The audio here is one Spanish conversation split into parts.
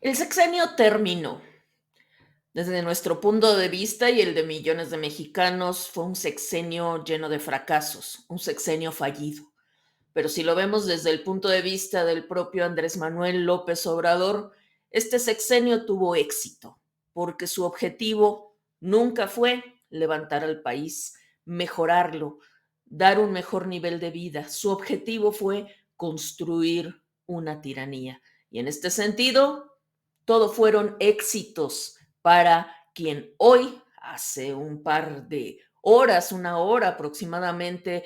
El sexenio terminó. Desde nuestro punto de vista y el de millones de mexicanos, fue un sexenio lleno de fracasos, un sexenio fallido. Pero si lo vemos desde el punto de vista del propio Andrés Manuel López Obrador, este sexenio tuvo éxito, porque su objetivo nunca fue levantar al país, mejorarlo, dar un mejor nivel de vida. Su objetivo fue construir una tiranía. Y en este sentido, todo fueron éxitos para quien hoy, hace un par de horas, una hora aproximadamente,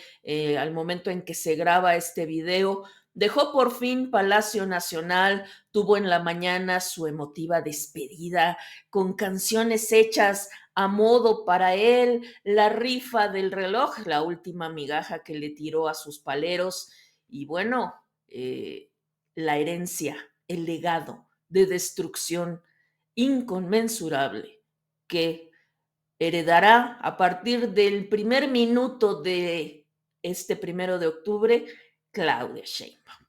al momento en que se graba este video, dejó por fin Palacio Nacional, tuvo en la mañana su emotiva despedida con canciones hechas a modo para él, la rifa del reloj, la última migaja que le tiró a sus paleros y bueno, la herencia, el legado de destrucción inconmensurable que heredará a partir del primer minuto de este 1 de octubre Claudia Sheinbaum.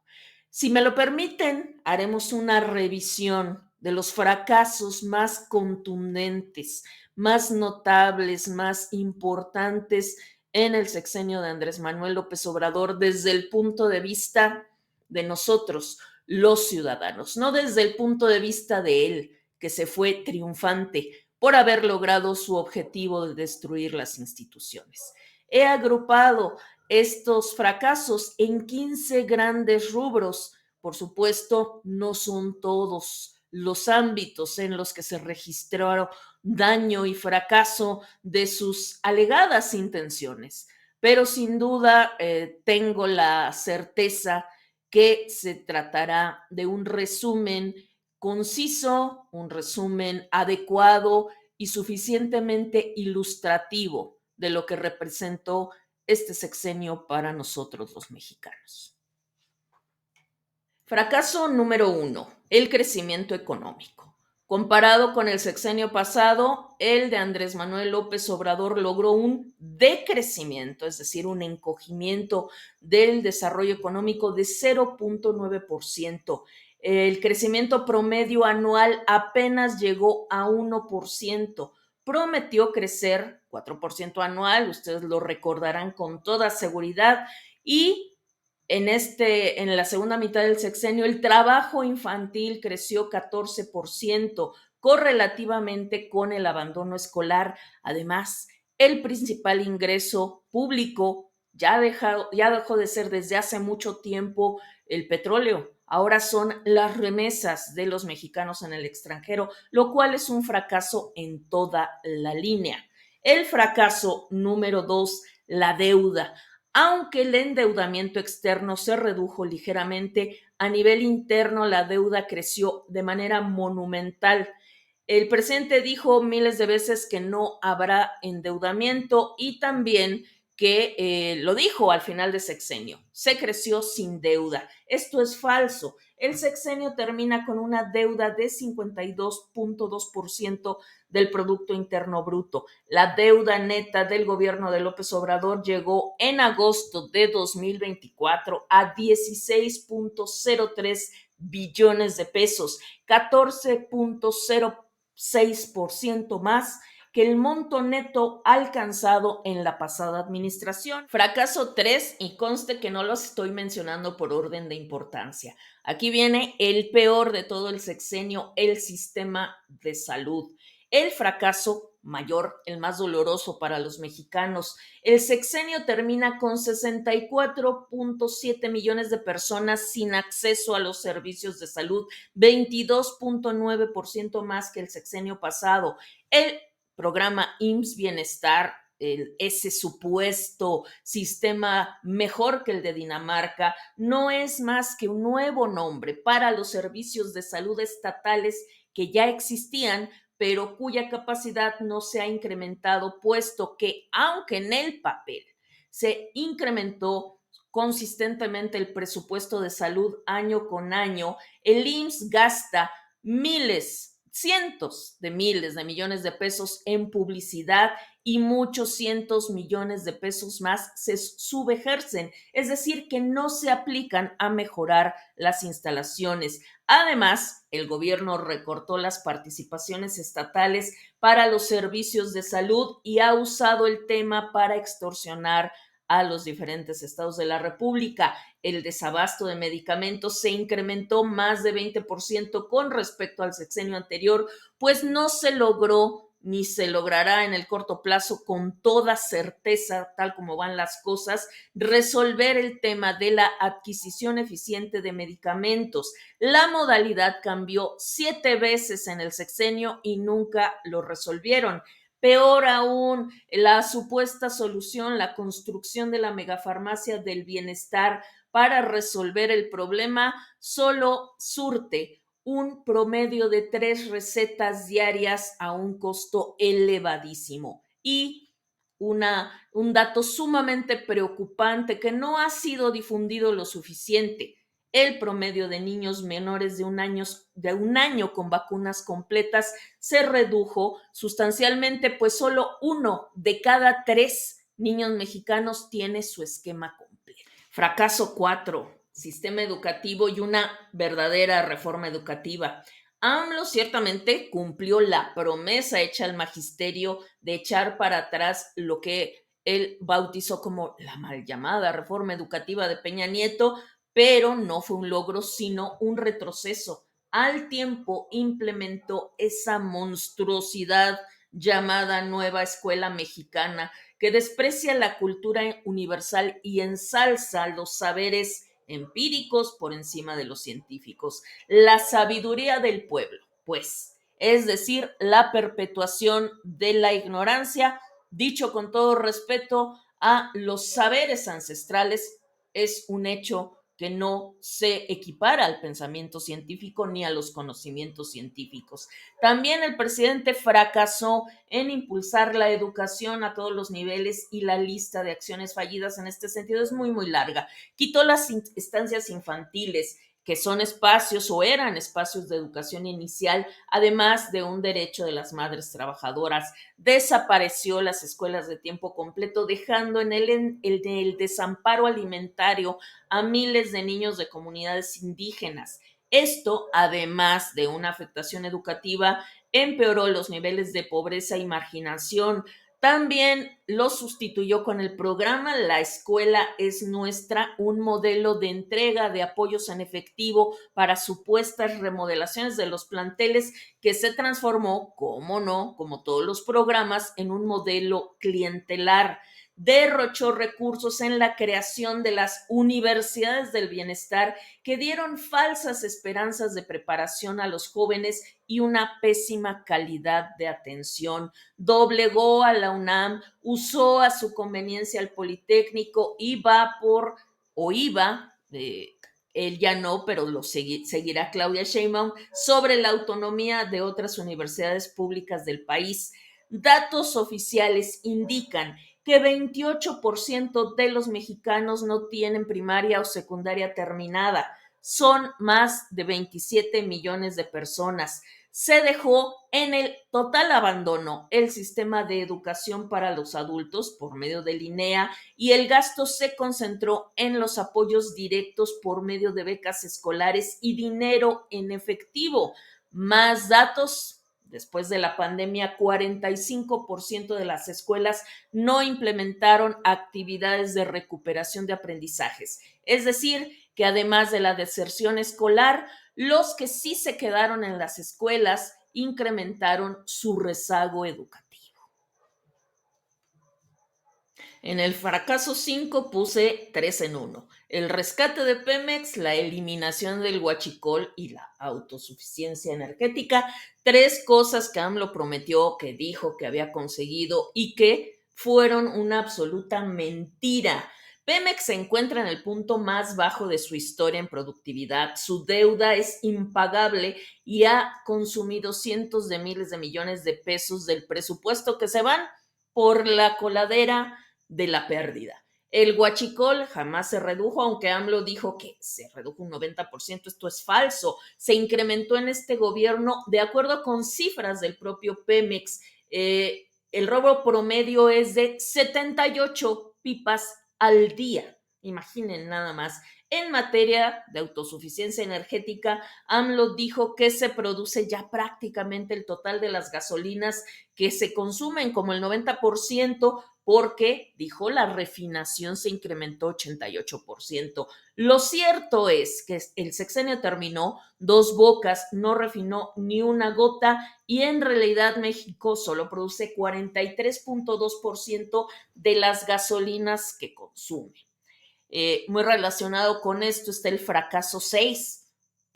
Si me lo permiten, haremos una revisión de los fracasos más contundentes, más notables, más importantes en el sexenio de Andrés Manuel López Obrador desde el punto de vista de nosotros, los ciudadanos, no desde el punto de vista de él, que se fue triunfante por haber logrado su objetivo de destruir las instituciones. He agrupado estos fracasos en 15 grandes rubros. Por supuesto, no son todos los ámbitos en los que se registraron daño y fracaso de sus alegadas intenciones, pero sin duda tengo la certeza que se tratará de un resumen conciso, un resumen adecuado y suficientemente ilustrativo de lo que representó este sexenio para nosotros los mexicanos. Fracaso número 1, el crecimiento económico. Comparado con el sexenio pasado, el de Andrés Manuel López Obrador logró un decrecimiento, es decir, un encogimiento del desarrollo económico de 0.9%. El crecimiento promedio anual apenas llegó a 1%. Prometió crecer 4% anual, ustedes lo recordarán con toda seguridad, y en la segunda mitad del sexenio, el trabajo infantil creció 14%, correlativamente con el abandono escolar. Además, el principal ingreso público ya dejó de ser desde hace mucho tiempo el petróleo. Ahora son las remesas de los mexicanos en el extranjero, lo cual es un fracaso en toda la línea. El fracaso número 2, la deuda. Aunque el endeudamiento externo se redujo ligeramente, a nivel interno la deuda creció de manera monumental. El presidente dijo miles de veces que no habrá endeudamiento y también que lo dijo al final de sexenio, se creció sin deuda. Esto es falso. El sexenio termina con una deuda de 52.2% del Producto Interno Bruto. La deuda neta del gobierno de López Obrador llegó en agosto de 2024 a 16.03 billones de pesos, 14.06% más que el monto neto alcanzado en la pasada administración. Fracaso 3, y conste que no los estoy mencionando por orden de importancia. Aquí viene el peor de todo el sexenio, el sistema de salud. El fracaso mayor, el más doloroso para los mexicanos. El sexenio termina con 64.7 millones de personas sin acceso a los servicios de salud, 22.9% más que el sexenio pasado. El programa IMSS Bienestar, ese supuesto sistema mejor que el de Dinamarca, no es más que un nuevo nombre para los servicios de salud estatales que ya existían, pero cuya capacidad no se ha incrementado, puesto que, aunque en el papel se incrementó consistentemente el presupuesto de salud año con año, el IMSS gasta miles, cientos de miles de millones de pesos en publicidad y muchos cientos millones de pesos más se subejercen, es decir, que no se aplican a mejorar las instalaciones. Además, el gobierno recortó las participaciones estatales para los servicios de salud y ha usado el tema para extorsionar a los diferentes estados de la República. El desabasto de medicamentos se incrementó más de 20% con respecto al sexenio anterior, pues no se logró ni se logrará en el corto plazo con toda certeza, tal como van las cosas, resolver el tema de la adquisición eficiente de medicamentos. La modalidad cambió 7 veces en el sexenio y nunca lo resolvieron. Peor aún, la supuesta solución, la construcción de la megafarmacia del bienestar para resolver el problema, solo surte un promedio de 3 recetas diarias a un costo elevadísimo. Y un dato sumamente preocupante que no ha sido difundido lo suficiente. El promedio de niños menores de un año con vacunas completas se redujo sustancialmente, pues solo 1 de cada 3 niños mexicanos tiene su esquema completo. Fracaso 4, sistema educativo y una verdadera reforma educativa. AMLO ciertamente cumplió la promesa hecha al magisterio de echar para atrás lo que él bautizó como la mal llamada reforma educativa de Peña Nieto, pero no fue un logro, sino un retroceso. Al tiempo implementó esa monstruosidad llamada Nueva Escuela Mexicana, que desprecia la cultura universal y ensalza los saberes empíricos por encima de los científicos. La sabiduría del pueblo, pues, es decir, la perpetuación de la ignorancia, dicho con todo respeto a los saberes ancestrales, es un hecho que no se equipara al pensamiento científico ni a los conocimientos científicos. También el presidente fracasó en impulsar la educación a todos los niveles y la lista de acciones fallidas en este sentido es muy, muy larga. Quitó las estancias infantiles, que son espacios o eran espacios de educación inicial, además de un derecho de las madres trabajadoras. Desapareció las escuelas de tiempo completo, dejando en el desamparo alimentario a miles de niños de comunidades indígenas. Esto, además de una afectación educativa, empeoró los niveles de pobreza y marginación. También lo sustituyó con el programa La Escuela es Nuestra, un modelo de entrega de apoyos en efectivo para supuestas remodelaciones de los planteles que se transformó, como no, como todos los programas, en un modelo clientelar. Derrochó recursos en la creación de las universidades del bienestar que dieron falsas esperanzas de preparación a los jóvenes y una pésima calidad de atención. Doblegó a la UNAM, usó a su conveniencia al Politécnico, él ya no, pero seguirá Claudia Sheinbaum, sobre la autonomía de otras universidades públicas del país. Datos oficiales indican que 28% de los mexicanos no tienen primaria o secundaria terminada. Son más de 27 millones de personas. Se dejó en el total abandono el sistema de educación para los adultos por medio del INEA y el gasto se concentró en los apoyos directos por medio de becas escolares y dinero en efectivo. Más datos. Después de la pandemia, 45% de las escuelas no implementaron actividades de recuperación de aprendizajes. Es decir, que además de la deserción escolar, los que sí se quedaron en las escuelas incrementaron su rezago educativo. En el fracaso 5 puse 3 en 1. El rescate de Pemex, la eliminación del huachicol y la autosuficiencia energética. 3 cosas que AMLO prometió, que dijo que había conseguido y que fueron una absoluta mentira. Pemex se encuentra en el punto más bajo de su historia en productividad. Su deuda es impagable y ha consumido cientos de miles de millones de pesos del presupuesto que se van por la coladera de la pérdida. El huachicol jamás se redujo, aunque AMLO dijo que se redujo un 90%. Esto es falso. Se incrementó en este gobierno, de acuerdo con cifras del propio Pemex. El robo promedio es de 78 pipas al día. Imaginen nada más. En materia de autosuficiencia energética, AMLO dijo que se produce ya prácticamente el total de las gasolinas que se consumen, como el 90%, porque, dijo, la refinación se incrementó 88%. Lo cierto es que el sexenio terminó, Dos Bocas no refinó ni una gota y en realidad México solo produce 43.2% de las gasolinas que consume. Muy relacionado con esto está el fracaso 6,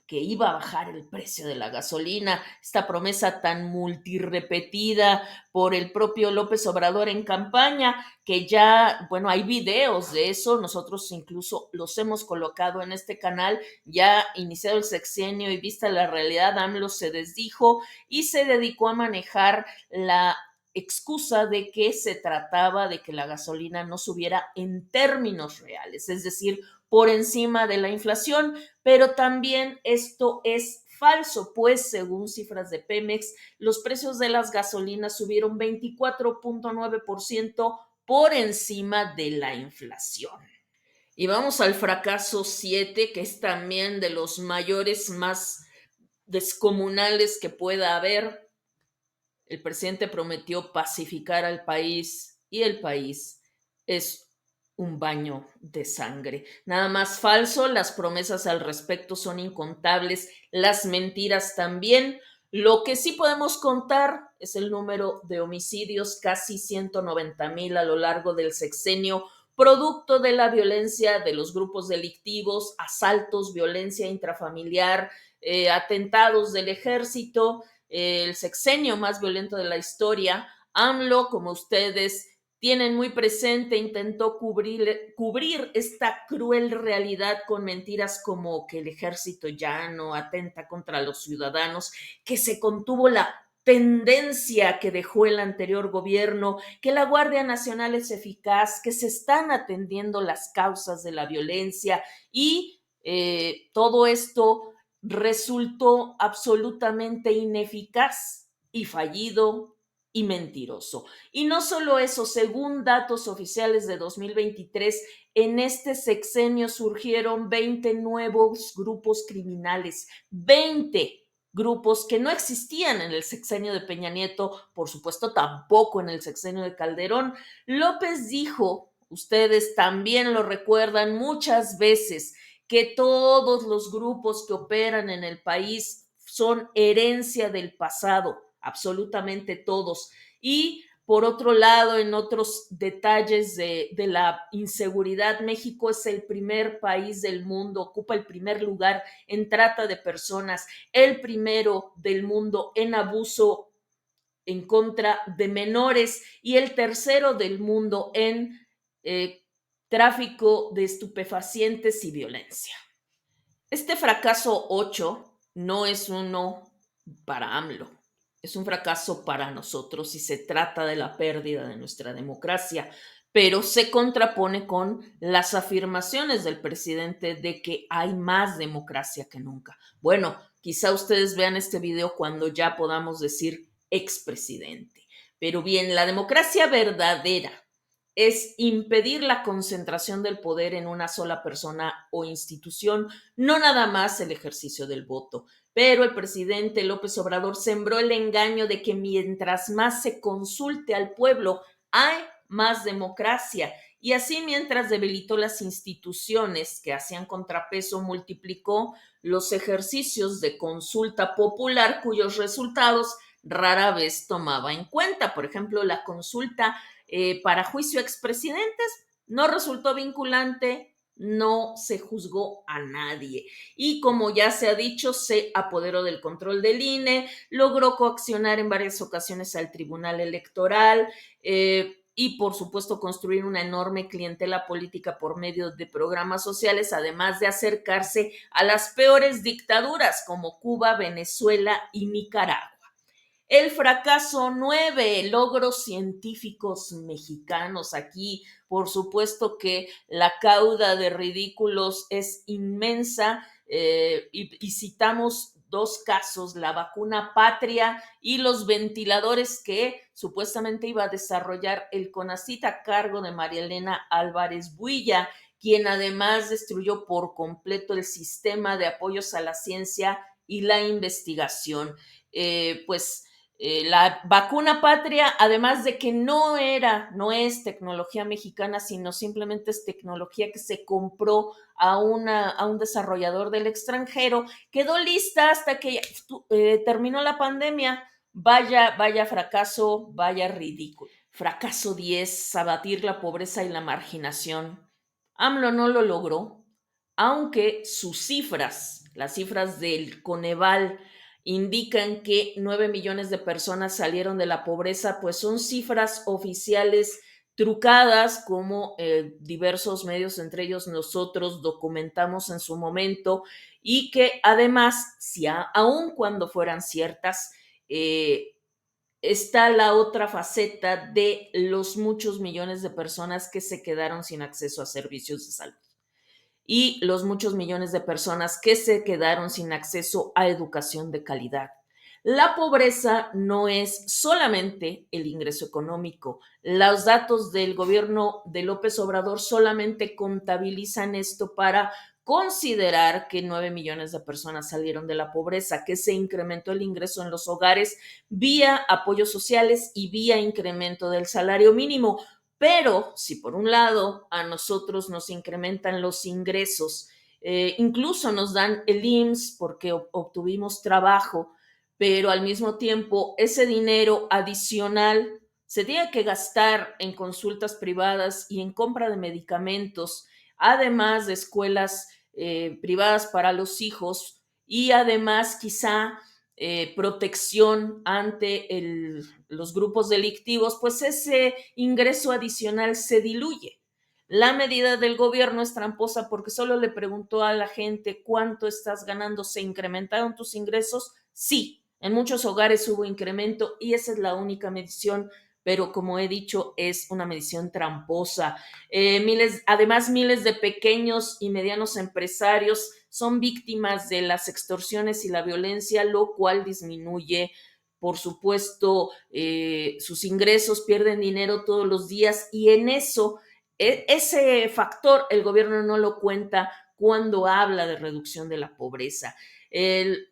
que iba a bajar el precio de la gasolina, esta promesa tan multirrepetida por el propio López Obrador en campaña, que ya, bueno, hay videos de eso, nosotros incluso los hemos colocado en este canal, ya iniciado el sexenio y vista la realidad, AMLO se desdijo y se dedicó a manejar la excusa de que se trataba de que la gasolina no subiera en términos reales, es decir, por encima de la inflación, pero también esto es falso, pues según cifras de Pemex, los precios de las gasolinas subieron 24.9% por encima de la inflación. Y vamos al fracaso 7, que es también de los mayores, más descomunales que pueda haber. El presidente prometió pacificar al país y el país es un baño de sangre. Nada más falso, las promesas al respecto son incontables, las mentiras también. Lo que sí podemos contar es el número de homicidios, casi 190,000 a lo largo del sexenio, producto de la violencia de los grupos delictivos, asaltos, violencia intrafamiliar, atentados del ejército, el sexenio más violento de la historia. AMLO, como ustedes tienen muy presente, intentó cubrir esta cruel realidad con mentiras como que el ejército ya no atenta contra los ciudadanos, que se contuvo la tendencia que dejó el anterior gobierno, que la Guardia Nacional es eficaz, que se están atendiendo las causas de la violencia y todo esto resultó absolutamente ineficaz y fallido y mentiroso. Y no solo eso, según datos oficiales de 2023, en este sexenio surgieron 20 nuevos grupos criminales, 20 grupos que no existían en el sexenio de Peña Nieto, por supuesto tampoco en el sexenio de Calderón. López dijo, ustedes también lo recuerdan muchas veces, que todos los grupos que operan en el país son herencia del pasado, absolutamente todos. Y por otro lado, en otros detalles de la inseguridad, México es el primer país del mundo, ocupa el primer lugar en trata de personas, el primero del mundo en abuso en contra de menores y el tercero del mundo en tráfico de estupefacientes y violencia. Este fracaso 8 no es uno para AMLO, es un fracaso para nosotros y se trata de la pérdida de nuestra democracia, pero se contrapone con las afirmaciones del presidente de que hay más democracia que nunca. Bueno, quizá ustedes vean este video cuando ya podamos decir expresidente. Pero bien, la democracia verdadera es impedir la concentración del poder en una sola persona o institución, no nada más el ejercicio del voto. Pero el presidente López Obrador sembró el engaño de que mientras más se consulte al pueblo, hay más democracia. Y así, mientras debilitó las instituciones que hacían contrapeso, multiplicó los ejercicios de consulta popular cuyos resultados rara vez tomaba en cuenta. Por ejemplo, la consulta para juicio a expresidentes no resultó vinculante, no se juzgó a nadie. Y como ya se ha dicho, se apoderó del control del INE, logró coaccionar en varias ocasiones al Tribunal Electoral y por supuesto construir una enorme clientela política por medio de programas sociales, además de acercarse a las peores dictaduras como Cuba, Venezuela y Nicaragua. El fracaso 9, logros científicos mexicanos. Aquí, por supuesto que la cauda de ridículos es inmensa, y citamos dos casos: la vacuna patria y los ventiladores que supuestamente iba a desarrollar el CONACYT a cargo de María Elena Álvarez Builla, quien además destruyó por completo el sistema de apoyos a la ciencia y la investigación. Pues la vacuna patria, además de que no es tecnología mexicana, sino simplemente es tecnología que se compró a un desarrollador del extranjero, quedó lista hasta que terminó la pandemia. Vaya fracaso, vaya ridículo. Fracaso 10, abatir la pobreza y la marginación. AMLO no lo logró, aunque sus cifras, las cifras del Coneval, indican que 9 millones de personas salieron de la pobreza, pues son cifras oficiales trucadas, como diversos medios, entre ellos nosotros, documentamos en su momento, y que además, si aun cuando fueran ciertas, está la otra faceta de los muchos millones de personas que se quedaron sin acceso a servicios de salud y los muchos millones de personas que se quedaron sin acceso a educación de calidad. La pobreza no es solamente el ingreso económico. Los datos del gobierno de López Obrador solamente contabilizan esto para considerar que 9 millones de personas salieron de la pobreza, que se incrementó el ingreso en los hogares vía apoyos sociales y vía incremento del salario mínimo. Pero si por un lado a nosotros nos incrementan los ingresos, incluso nos dan el IMSS porque obtuvimos trabajo, pero al mismo tiempo ese dinero adicional se tiene que gastar en consultas privadas y en compra de medicamentos, además de escuelas privadas para los hijos, y además quizá protección ante los grupos delictivos, pues ese ingreso adicional se diluye. La medida del gobierno es tramposa porque solo le preguntó a la gente cuánto estás ganando. ¿Se incrementaron tus ingresos? Sí, en muchos hogares hubo incremento y esa es la única medición, pero como he dicho, es una medición tramposa. Además, miles de pequeños y medianos empresarios son víctimas de las extorsiones y la violencia, lo cual disminuye, por supuesto, sus ingresos, pierden dinero todos los días, y en eso, ese factor, el gobierno no lo cuenta cuando habla de reducción de la pobreza. El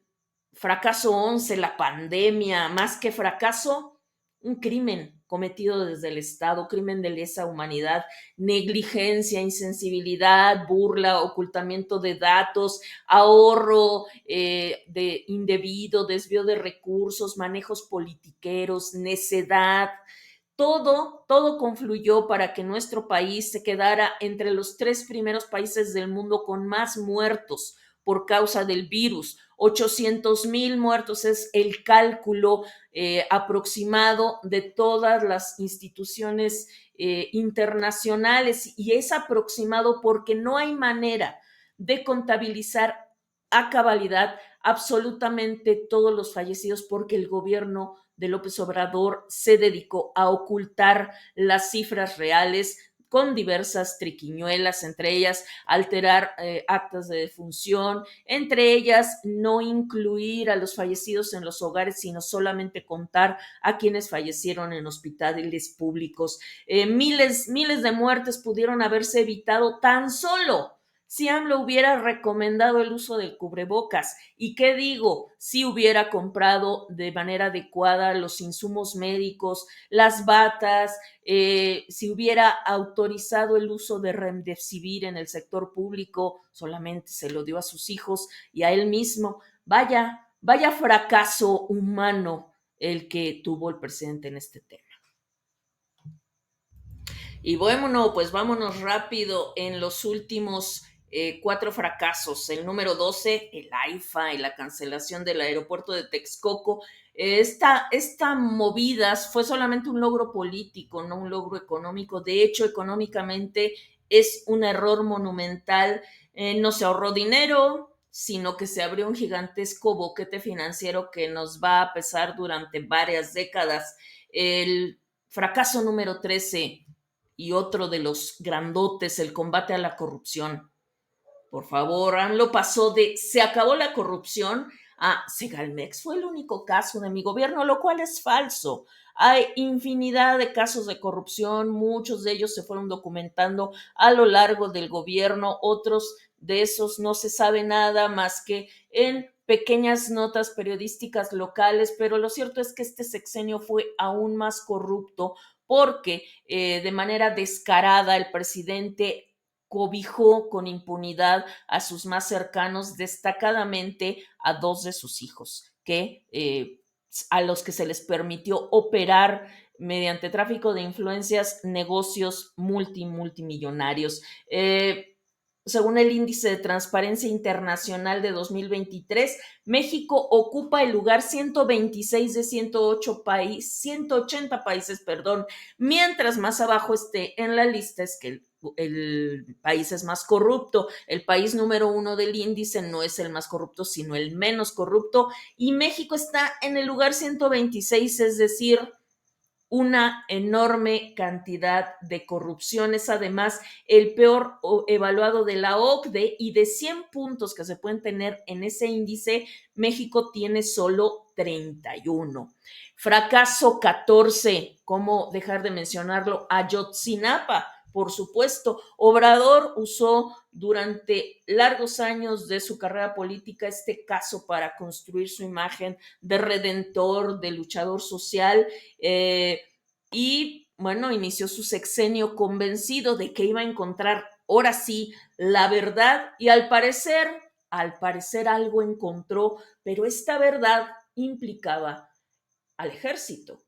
fracaso 11, la pandemia, más que fracaso, un crimen cometido desde el Estado, crimen de lesa humanidad, negligencia, insensibilidad, burla, ocultamiento de datos, ahorro de indebido, desvío de recursos, manejos politiqueros, necedad. Todo confluyó para que nuestro país se quedara entre los 3 primeros países del mundo con más muertos por causa del virus. 800,000 muertos es el cálculo aproximado de todas las instituciones internacionales, y es aproximado porque no hay manera de contabilizar a cabalidad absolutamente todos los fallecidos, porque el gobierno de López Obrador se dedicó a ocultar las cifras reales con diversas triquiñuelas, entre ellas alterar actas de defunción, entre ellas no incluir a los fallecidos en los hogares, sino solamente contar a quienes fallecieron en hospitales públicos. Miles de muertes pudieron haberse evitado tan solo si AMLO hubiera recomendado el uso del cubrebocas. ¿Y qué digo? Si hubiera comprado de manera adecuada los insumos médicos, las batas, si hubiera autorizado el uso de Remdesivir en el sector público, solamente se lo dio a sus hijos y a él mismo. Vaya fracaso humano el que tuvo el presidente en este tema. Y bueno, pues vámonos rápido en los últimos 4 fracasos. El número 12, el AIFA y la cancelación del aeropuerto de Texcoco. Esta movida fue solamente un logro político, no un logro económico. De hecho, económicamente es un error monumental. No se ahorró dinero, sino que se abrió un gigantesco boquete financiero que nos va a pesar durante varias décadas. El fracaso número 13 y otro de los grandotes, el combate a la corrupción. Por favor, AMLO pasó de se acabó la corrupción a Segalmex fue el único caso de mi gobierno, lo cual es falso. Hay infinidad de casos de corrupción, muchos de ellos se fueron documentando a lo largo del gobierno, otros de esos no se sabe nada más que en pequeñas notas periodísticas locales, pero lo cierto es que este sexenio fue aún más corrupto porque de manera descarada el presidente cobijó con impunidad a sus más cercanos, destacadamente a dos de sus hijos, a los que se les permitió operar mediante tráfico de influencias negocios multimillonarios. Según el índice de transparencia internacional de 2023, México ocupa el lugar 126 de 180 países, mientras más abajo esté en la lista es que el país es más corrupto. El país número 1 del índice no es el más corrupto, sino el menos corrupto. Y México está en el lugar 126, es decir, una enorme cantidad de corrupción. Es además el peor evaluado de la OCDE y de 100 puntos que se pueden tener en ese índice, México tiene solo 31. Fracaso 14, ¿cómo dejar de mencionarlo? Ayotzinapa, por supuesto. Obrador usó durante largos años de su carrera política este caso para construir su imagen de redentor, de luchador social, y bueno, inició su sexenio convencido de que iba a encontrar ahora sí la verdad y al parecer algo encontró, pero esta verdad implicaba al ejército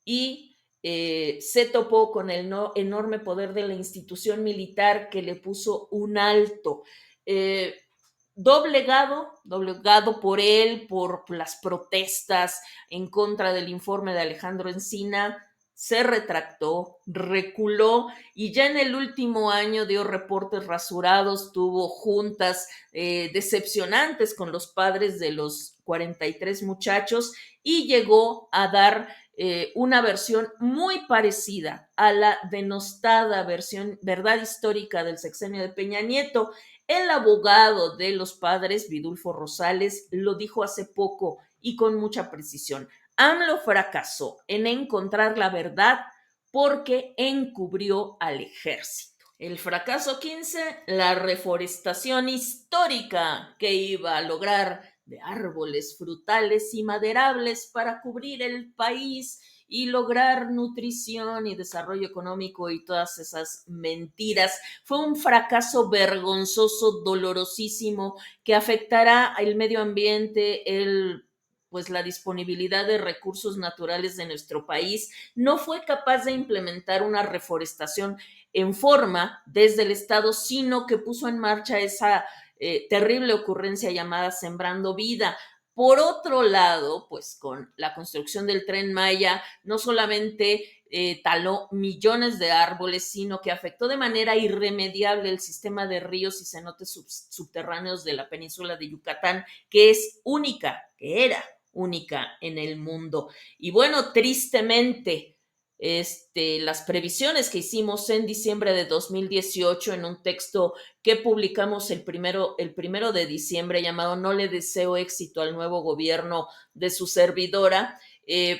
y se topó con el enorme poder de la institución militar que le puso un alto. Doblegado por él, por las protestas en contra del informe de Alejandro Encina, se retractó, reculó y ya en el último año dio reportes rasurados, tuvo juntas decepcionantes con los padres de los 43 muchachos y llegó a dar una versión muy parecida a la denostada versión verdad histórica del sexenio de Peña Nieto. El abogado de los padres, Vidulfo Rosales, lo dijo hace poco y con mucha precisión. AMLO fracasó en encontrar la verdad porque encubrió al ejército. El fracaso 15, la reforestación histórica que iba a lograr de árboles frutales y maderables para cubrir el país y lograr nutrición y desarrollo económico y todas esas mentiras. Fue un fracaso vergonzoso, dolorosísimo, que afectará al medio ambiente, pues la disponibilidad de recursos naturales de nuestro país. No fue capaz de implementar una reforestación en forma desde el Estado, sino que puso en marcha esa terrible ocurrencia llamada Sembrando Vida. Por otro lado, pues con la construcción del Tren Maya, no solamente taló millones de árboles, sino que afectó de manera irremediable el sistema de ríos y cenotes subterráneos de la península de Yucatán, que es única, que era única en el mundo. Y bueno, tristemente, las previsiones que hicimos en diciembre de 2018 en un texto que publicamos el primero de diciembre llamado No le deseo éxito al nuevo gobierno de su servidora,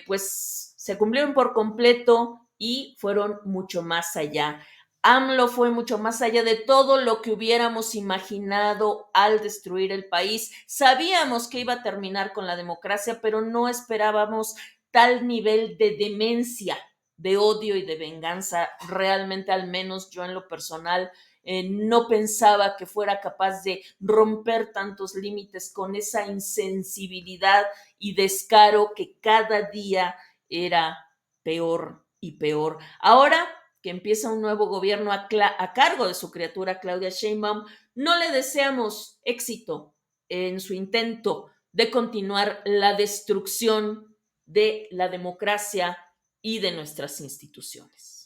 pues se cumplieron por completo y fueron mucho más allá. AMLO fue mucho más allá de todo lo que hubiéramos imaginado al destruir el país. Sabíamos que iba a terminar con la democracia, pero no esperábamos tal nivel de demencia, de odio y de venganza. Realmente, al menos yo en lo personal, no pensaba que fuera capaz de romper tantos límites con esa insensibilidad y descaro que cada día era peor y peor. Ahora que empieza un nuevo gobierno a cargo de su criatura Claudia Sheinbaum, no le deseamos éxito en su intento de continuar la destrucción de la democracia y de nuestras instituciones.